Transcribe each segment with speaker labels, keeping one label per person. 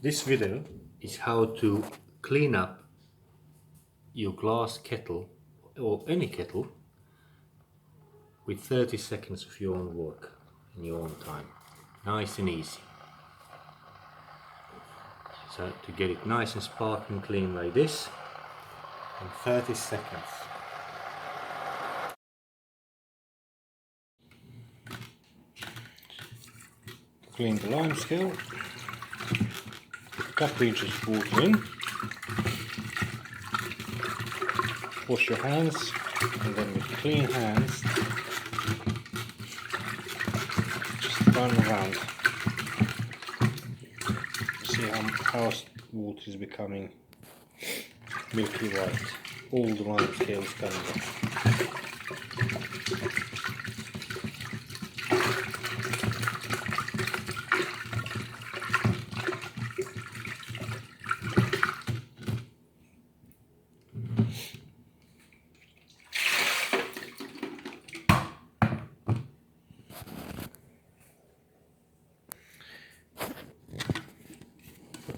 Speaker 1: This video is how to clean up your glass kettle or any kettle with 30 seconds of your own work in your own time. Nice and easy. So to get it nice and sparkling clean like this in 30 seconds. Clean the limescale. Couple inches of water in. Wash your hands, and then with clean hands just run around. See how water is becoming milky white. All the limescale is coming off.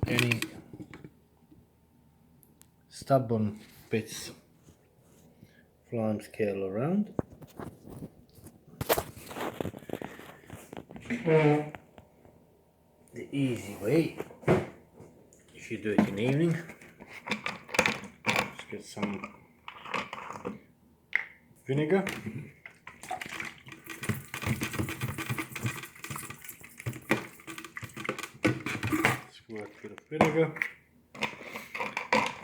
Speaker 1: Any stubborn bits of limescale around. The easy way, if you do it in the evening, just get some vinegar. Squirt a bit of vinegar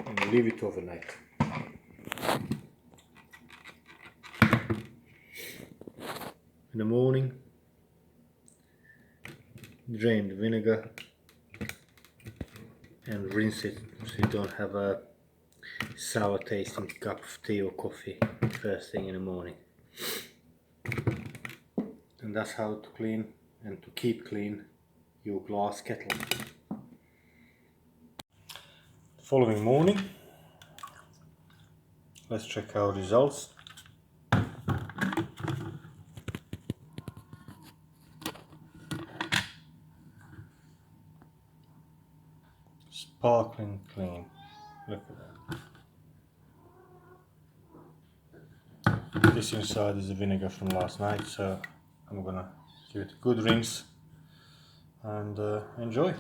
Speaker 1: and leave it overnight. In the morning, drain the vinegar and rinse it so you don't have a sour tasting cup of tea or coffee first thing in the morning. And that's how to clean and to keep clean your glass kettle. The following morning, let's check our results. Sparkling clean. Look at that. This inside is the vinegar from last night, so I'm gonna give it a good rinse and enjoy.